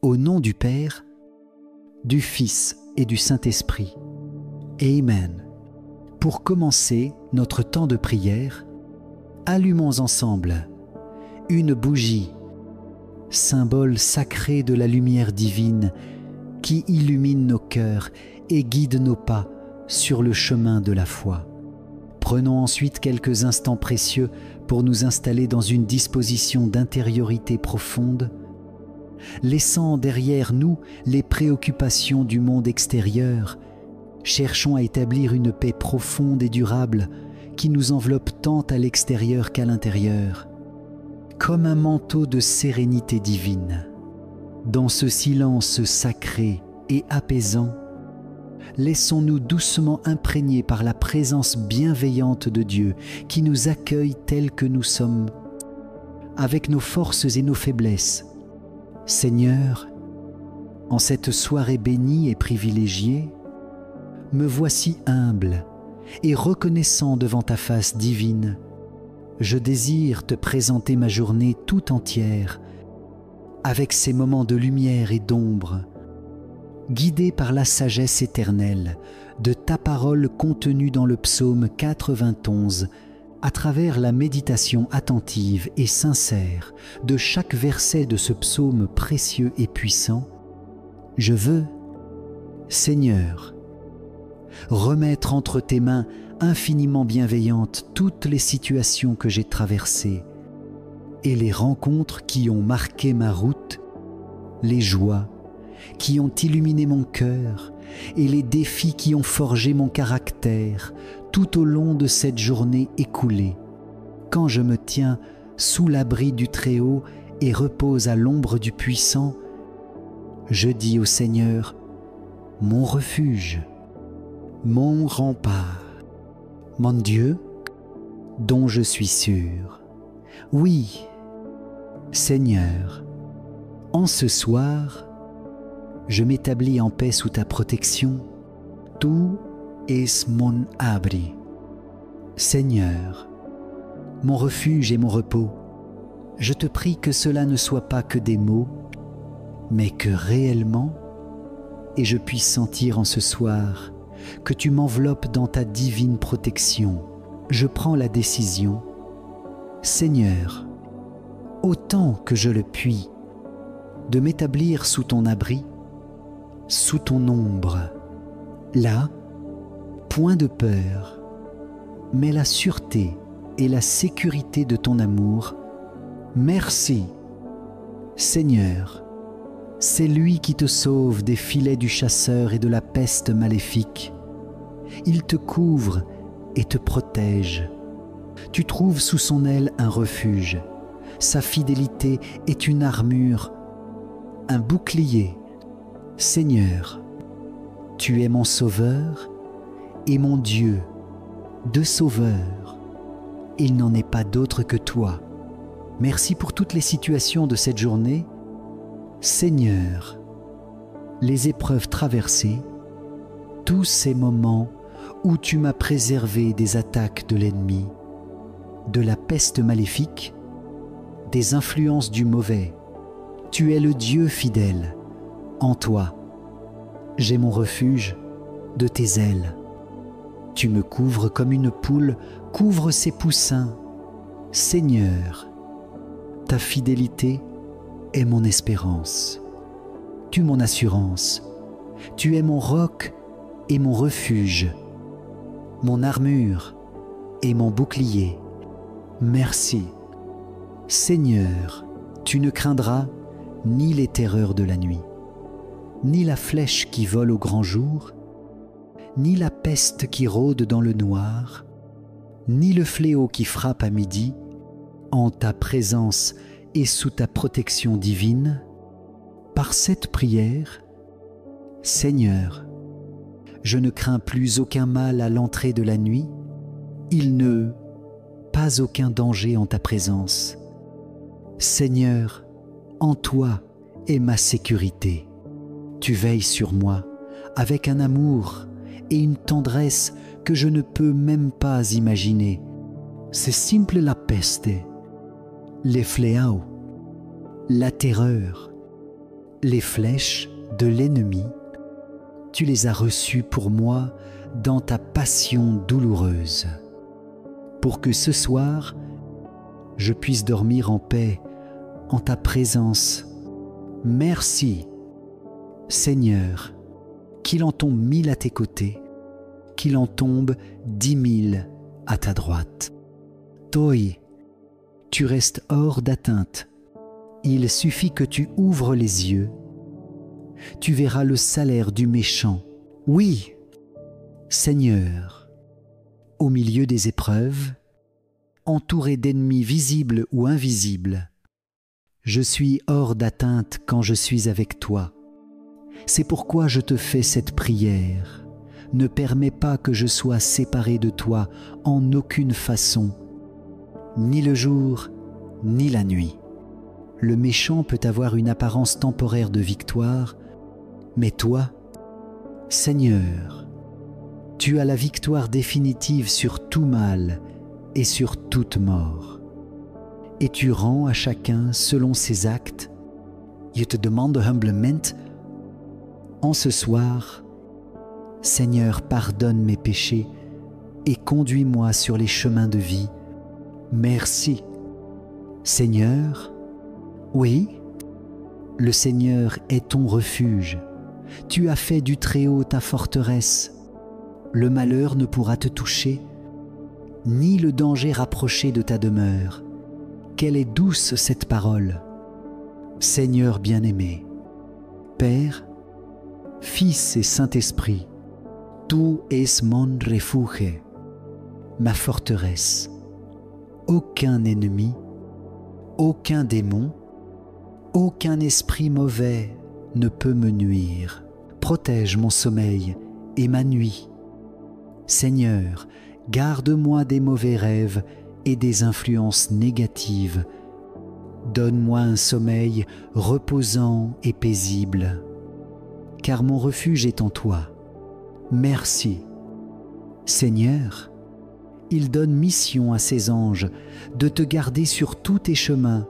Au nom du Père, du Fils et du Saint-Esprit. Amen. Pour commencer notre temps de prière, allumons ensemble une bougie, symbole sacré de la lumière divine qui illumine nos cœurs et guide nos pas sur le chemin de la foi. Prenons ensuite quelques instants précieux pour nous installer dans une disposition d'intériorité profonde, laissant derrière nous les préoccupations du monde extérieur. Cherchons à établir une paix profonde et durable qui nous enveloppe tant à l'extérieur qu'à l'intérieur, comme un manteau de sérénité divine. Dans ce silence sacré et apaisant, laissons-nous doucement imprégner par la présence bienveillante de Dieu qui nous accueille tels que nous sommes, avec nos forces et nos faiblesses. Seigneur, en cette soirée bénie et privilégiée, me voici humble et reconnaissant devant ta face divine. Je désire te présenter ma journée tout entière, avec ses moments de lumière et d'ombre, guidé par la sagesse éternelle de ta parole contenue dans le psaume 91, à travers la méditation attentive et sincère de chaque verset de ce psaume précieux et puissant. Je veux, Seigneur, remettre entre tes mains infiniment bienveillantes toutes les situations que j'ai traversées et les rencontres qui ont marqué ma route, les joies qui ont illuminé mon cœur et les défis qui ont forgé mon caractère tout au long de cette journée écoulée, quand je me tiens sous l'abri du Très-Haut et repose à l'ombre du Puissant. Je dis au Seigneur, mon refuge, mon rempart, mon Dieu, dont je suis sûr. Oui, Seigneur, en ce soir, je m'établis en paix sous ta protection. Tu es mon abri. Seigneur, mon refuge et mon repos, je te prie que cela ne soit pas que des mots, mais que réellement, et je puisse sentir en ce soir que tu m'enveloppes dans ta divine protection. Je prends la décision, Seigneur, autant que je le puis, de m'établir sous ton abri, sous ton ombre. Là, point de peur, mais la sûreté et la sécurité de ton amour. Merci, Seigneur, c'est lui qui te sauve des filets du chasseur et de la peste maléfique. Il te couvre et te protège. Tu trouves sous son aile un refuge. Sa fidélité est une armure, un bouclier. Seigneur, tu es mon sauveur et mon Dieu, de sauveur. Il n'en est pas d'autre que toi. Merci pour toutes les situations de cette journée. Seigneur, les épreuves traversées, tous ces moments où tu m'as préservé des attaques de l'ennemi, de la peste maléfique, des influences du mauvais. Tu es le Dieu fidèle. En toi, j'ai mon refuge de tes ailes. Tu me couvres comme une poule couvre ses poussins. Seigneur, ta fidélité est mon espérance. Tu es mon assurance. Tu es mon roc et mon refuge, mon armure et mon bouclier. Merci. Seigneur, tu ne craindras ni les terreurs de la nuit, ni la flèche qui vole au grand jour, ni la peste qui rôde dans le noir, ni le fléau qui frappe à midi. En ta présence et sous ta protection divine, par cette prière, Seigneur, je ne crains plus aucun mal à l'entrée de la nuit, il ne pas aucun danger en ta présence. Seigneur, en toi est ma sécurité. Tu veilles sur moi avec un amour et une tendresse que je ne peux même pas imaginer. C'est simple la peste, les fléaux, la terreur, Les flèches de l'ennemi, tu les as reçues pour moi dans ta passion douloureuse, pour que ce soir, je puisse dormir en paix en ta présence. Merci, Seigneur, qu'il en tombe 1000 à tes côtés, qu'il en tombe 10 000 à ta droite. Toi, tu restes hors d'atteinte. Il suffit que tu ouvres les yeux. Tu verras le salaire du méchant. Oui, Seigneur, au milieu des épreuves, entouré d'ennemis visibles ou invisibles, je suis hors d'atteinte quand je suis avec toi. C'est pourquoi je te fais cette prière. Ne permets pas que je sois séparé de toi en aucune façon, ni le jour, ni la nuit. Le méchant peut avoir une apparence temporaire de victoire, mais toi, Seigneur, tu as la victoire définitive sur tout mal et sur toute mort. Et tu rends à chacun selon ses actes. Je te demande humblement, en ce soir, Seigneur, pardonne mes péchés et conduis-moi sur les chemins de vie. Merci. Seigneur, oui, le Seigneur est ton refuge. Tu as fait du Très-Haut ta forteresse. Le malheur ne pourra te toucher, ni le danger rapproché de ta demeure. Quelle est douce cette parole. Seigneur bien-aimé, Père, Fils et Saint-Esprit, tu es mon refuge, ma forteresse. Aucun ennemi, aucun démon, aucun esprit mauvais ne peut me nuire. Protège mon sommeil et ma nuit. Seigneur, garde-moi des mauvais rêves et des influences négatives. Donne-moi un sommeil reposant et paisible, car mon refuge est en toi. Merci. Seigneur, il donne mission à ses anges de te garder sur tous tes chemins.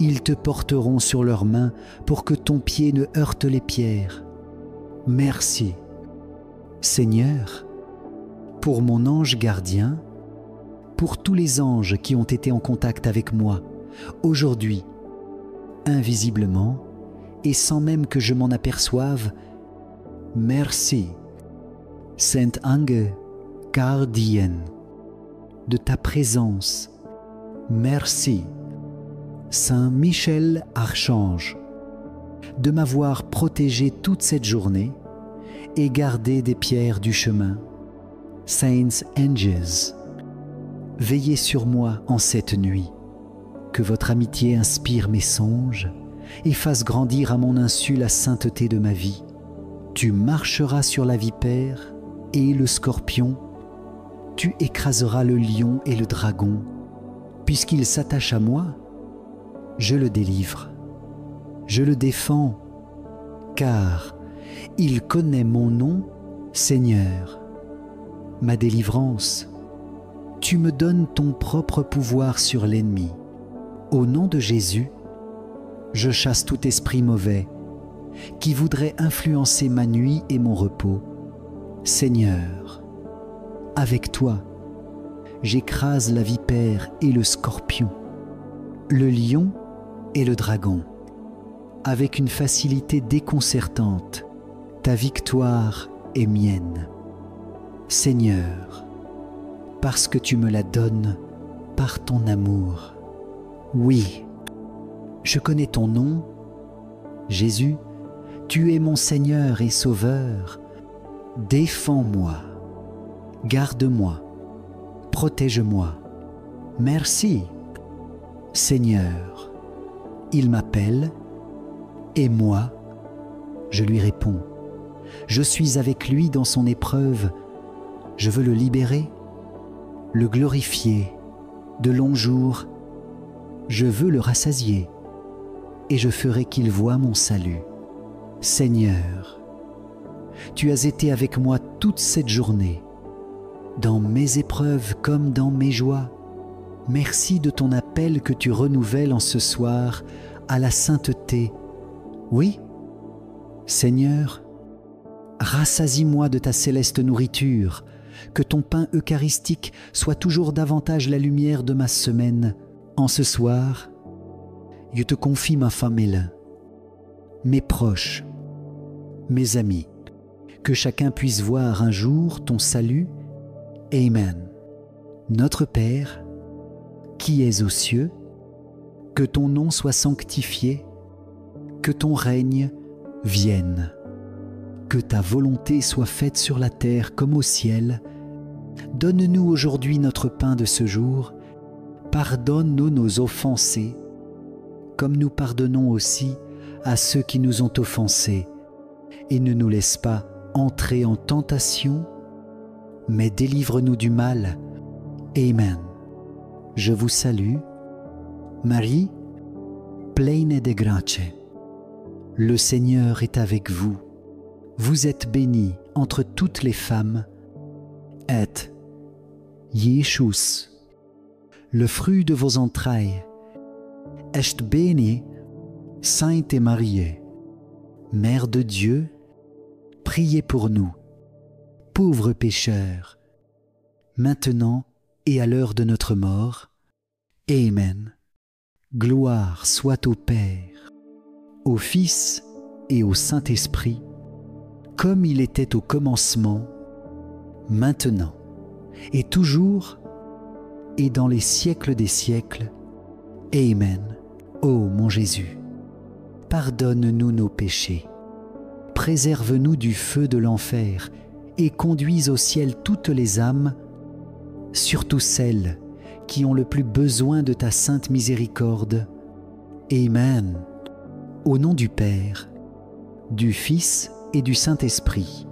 Ils te porteront sur leurs mains pour que ton pied ne heurte les pierres. Merci. Seigneur, pour mon ange gardien, pour tous les anges qui ont été en contact avec moi, aujourd'hui, invisiblement et sans même que je m'en aperçoive, merci. Saint Ange gardien, de ta présence, merci. Saint Michel Archange, de m'avoir protégé toute cette journée et gardé des pierres du chemin. Saints Angels, veillez sur moi en cette nuit, que votre amitié inspire mes songes et fasse grandir à mon insu la sainteté de ma vie. Tu marcheras sur la vipère et le scorpion, tu écraseras le lion et le dragon. Puisqu'il s'attache à moi, je le délivre, je le défends, car il connaît mon nom, Seigneur, ma délivrance. Tu me donnes ton propre pouvoir sur l'ennemi. Au nom de Jésus, je chasse tout esprit mauvais qui voudrait influencer ma nuit et mon repos. Seigneur, avec toi, j'écrase la vipère et le scorpion, le lion et le dragon. Avec une facilité déconcertante, ta victoire est mienne. Seigneur, parce que tu me la donnes par ton amour. Oui, je connais ton nom. Jésus, tu es mon Seigneur et Sauveur. Défends-moi, garde-moi, protège-moi. Merci, Seigneur. Il m'appelle et moi, je lui réponds. Je suis avec lui dans son épreuve. Je veux le libérer, le glorifier de longs jours. Je veux le rassasier et je ferai qu'il voie mon salut. Seigneur, tu as été avec moi toute cette journée, dans mes épreuves comme dans mes joies. Merci de ton appel que tu renouvelles en ce soir à la sainteté. Oui, Seigneur, rassasie-moi de ta céleste nourriture, que ton pain eucharistique soit toujours davantage la lumière de ma semaine. En ce soir, je te confie ma famille, mes proches, mes amis, que chacun puisse voir un jour ton salut. Amen. Notre Père, qui es aux cieux, que ton nom soit sanctifié, que ton règne vienne, que ta volonté soit faite sur la terre comme au ciel. Donne-nous aujourd'hui notre pain de ce jour. Pardonne-nous nos offensés, comme nous pardonnons aussi à ceux qui nous ont offensés. Et ne nous laisse pas entrer en tentation, mais délivre-nous du mal. Amen. Je vous salue, Marie, pleine de grâce. Le Seigneur est avec vous. Vous êtes bénie entre toutes les femmes. Et Jésus, le fruit de vos entrailles, est béni, Sainte Marie, Mère de Dieu, priez pour nous, pauvres pécheurs, maintenant et à l'heure de notre mort. Amen. Gloire soit au Père, au Fils et au Saint-Esprit, comme il était au commencement, maintenant et toujours, et dans les siècles des siècles. Amen. Ô mon Jésus, pardonne-nous nos péchés, préserve-nous du feu de l'enfer et conduis au ciel toutes les âmes, surtout celles qui ont le plus besoin de ta sainte miséricorde. Amen. Au nom du Père, du Fils et du Saint-Esprit,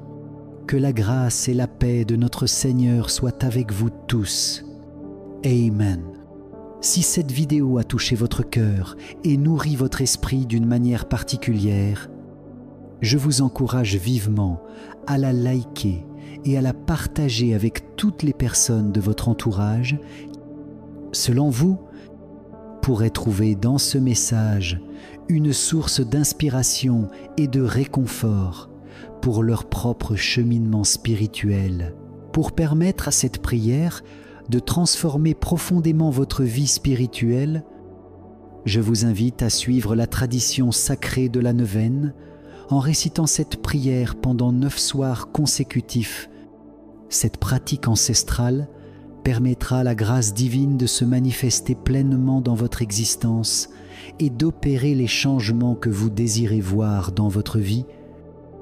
que la grâce et la paix de notre Seigneur soient avec vous tous. Amen. Si cette vidéo a touché votre cœur et nourri votre esprit d'une manière particulière, je vous encourage vivement à la liker et à la partager avec toutes les personnes de votre entourage. Selon vous, pourrait trouver dans ce message une source d'inspiration et de réconfort pour leur propre cheminement spirituel, pour permettre à cette prière de transformer profondément votre vie spirituelle. Je vous invite à suivre la tradition sacrée de la neuvaine en récitant cette prière pendant 9 soirs consécutifs. Cette pratique ancestrale permettra à la grâce divine de se manifester pleinement dans votre existence et d'opérer les changements que vous désirez voir dans votre vie.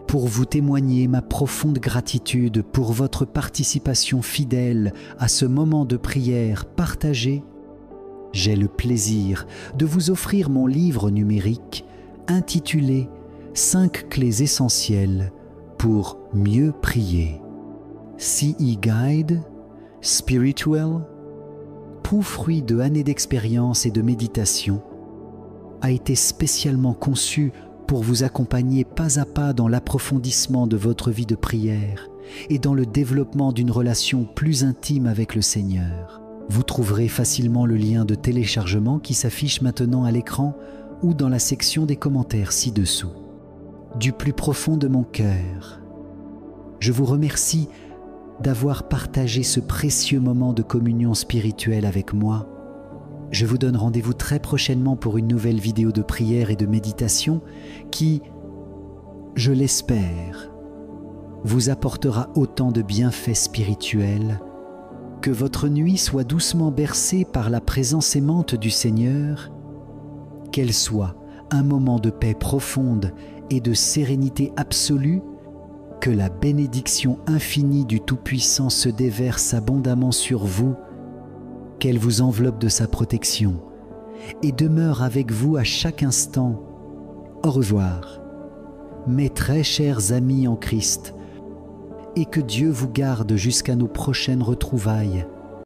Pour vous témoigner ma profonde gratitude pour votre participation fidèle à ce moment de prière partagé, j'ai le plaisir de vous offrir mon livre numérique intitulé « 5 clés essentielles pour mieux prier ». CE Guide Spiritual, fruit de années d'expérience et de méditation, a été spécialement conçu pour vous accompagner pas à pas dans l'approfondissement de votre vie de prière et dans le développement d'une relation plus intime avec le Seigneur. Vous trouverez facilement le lien de téléchargement qui s'affiche maintenant à l'écran ou dans la section des commentaires ci-dessous. Du plus profond de mon cœur, je vous remercie d'avoir partagé ce précieux moment de communion spirituelle avec moi. Je vous donne rendez-vous très prochainement pour une nouvelle vidéo de prière et de méditation qui, je l'espère, vous apportera autant de bienfaits spirituels. Que votre nuit soit doucement bercée par la présence aimante du Seigneur, qu'elle soit un moment de paix profonde et de sérénité absolue, que la bénédiction infinie du Tout-Puissant se déverse abondamment sur vous, qu'elle vous enveloppe de sa protection et demeure avec vous à chaque instant. Au revoir, mes très chers amis en Christ, et que Dieu vous garde jusqu'à nos prochaines retrouvailles.